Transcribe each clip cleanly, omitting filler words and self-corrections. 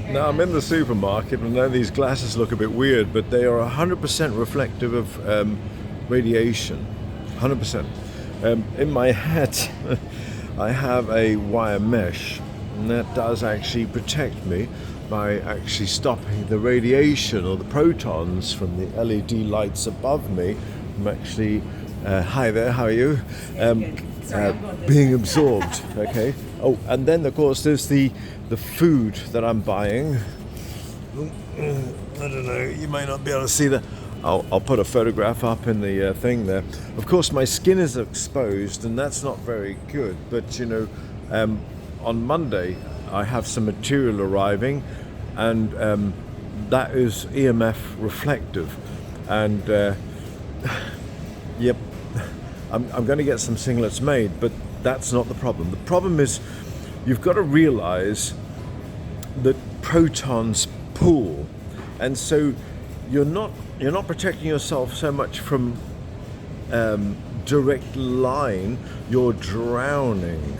Now I'm in the supermarket, and I know these glasses look a bit weird, but they are 100% reflective of radiation. 100%. In my hat, I have a wire mesh, and that does actually protect me by actually stopping the radiation or the protons from the LED lights above me from actually, hi there, how are you? Being absorbed, okay? Oh, and then of course there's the food that I'm buying. I don't know, you may not be able to see that. I'll put a photograph up in the thing there. Of course my skin is exposed, and that's not very good, but you know, on Monday I have some material arriving, and that is EMF reflective, and yep, I'm going to get some singlets made, but that's not the problem. The problem is you've got to realize that protons pool, and so you're not protecting yourself so much from direct line. You're drowning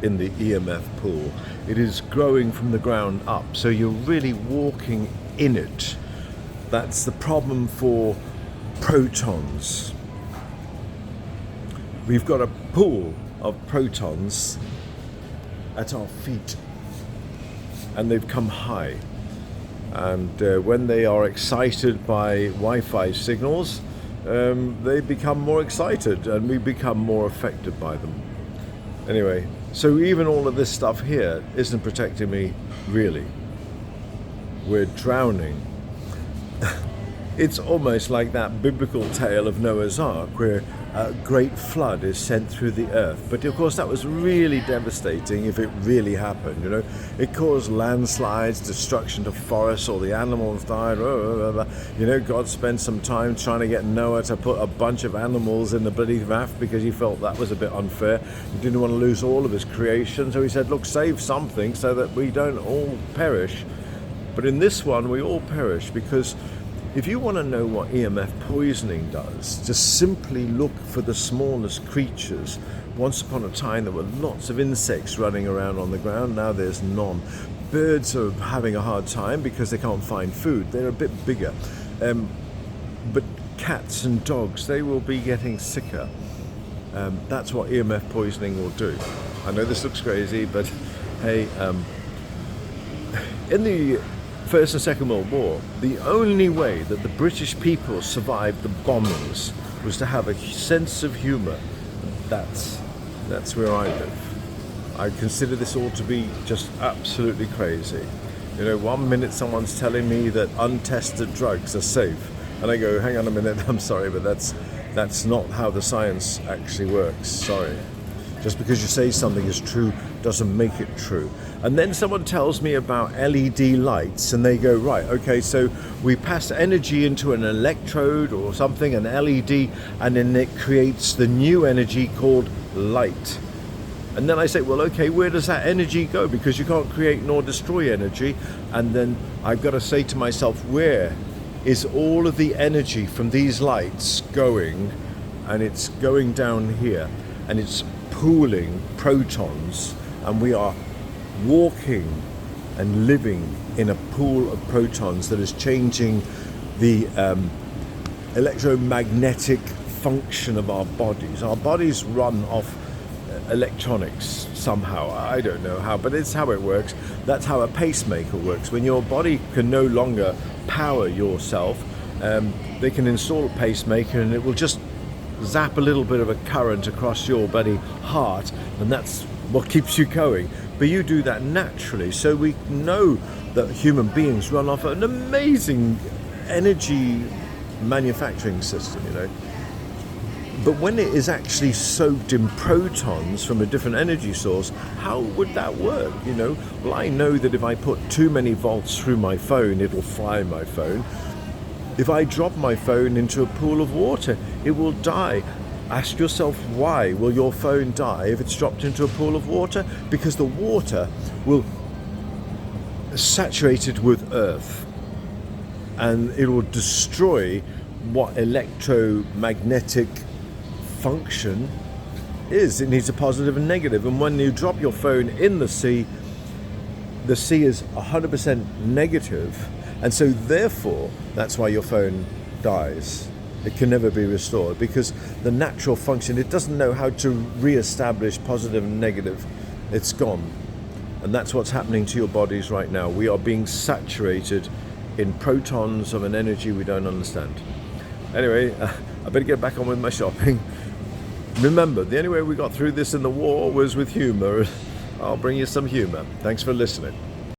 in the EMF pool. It is growing from the ground up, so you're really walking in it. That's the problem for protons. We've got a pool of protons at our feet, and they've come high, and when they are excited by Wi-Fi signals, they become more excited, and we become more affected by them. Anyway, so even all of this stuff here isn't protecting me, really. We're drowning. It's almost like that biblical tale of Noah's Ark, where a great flood is sent through the earth. But of course that was really devastating if it really happened, you know. It caused landslides, destruction to forests, all the animals died. You know, God spent some time trying to get Noah to put a bunch of animals in the bloody raft because he felt that was a bit unfair. He didn't want to lose all of his creation, so he said, look, save something so that we don't all perish. But in this one, we all perish, because if you want to know what EMF poisoning does, just simply look for the smallest creatures. Once upon a time, there were lots of insects running around on the ground. Now there's none. Birds are having a hard time because they can't find food. They're a bit bigger. But cats and dogs, they will be getting sicker. That's what EMF poisoning will do. I know this looks crazy, but hey, in the First and Second World War, the only way that the British people survived the bombings was to have a sense of humour. That's where I live. I consider this all to be just absolutely crazy. You know, one minute someone's telling me that untested drugs are safe, and I go, hang on a minute, I'm sorry, but that's not how the science actually works. Sorry. Just because you say something is true doesn't make it true. And then someone tells me about LED lights, and they go, right, okay, so we pass energy into an electrode or something, an LED, and then it creates the new energy called light. And then I say, well, okay, where does that energy go? Because you can't create nor destroy energy. And then I've got to say to myself, where is all of the energy from these lights going? And it's going down here, and it's pooling protons, and we are walking and living in a pool of protons that is changing the electromagnetic function of our bodies. Our bodies run off electronics somehow. I don't know how, but it's how it works. That's how a pacemaker works. When your body can no longer power yourself, they can install a pacemaker, and it will just zap a little bit of a current across your bloody heart, and that's what keeps you going. But you do that naturally. So we know that human beings run off an amazing energy manufacturing system, you know. But when it is actually soaked in protons from a different energy source, how would that work, you know? Well, I know that if I put too many volts through my phone, it'll fry my phone. If I drop my phone into a pool of water, it will die. Ask yourself, why will your phone die if it's dropped into a pool of water? Because the water will saturate it with earth, and it will destroy what electromagnetic function is. It needs a positive and negative, and when you drop your phone in the sea, the C is 100% negative, and so therefore that's why your phone dies. It can never be restored because the natural function, it doesn't know how to re-establish positive and negative. It's gone. And that's what's happening to your bodies right now. We are being saturated in protons of an energy we don't understand. Anyway, I better get back on with my shopping. Remember, the only way we got through this in the war was with humor. I'll bring you some humor. Thanks for listening.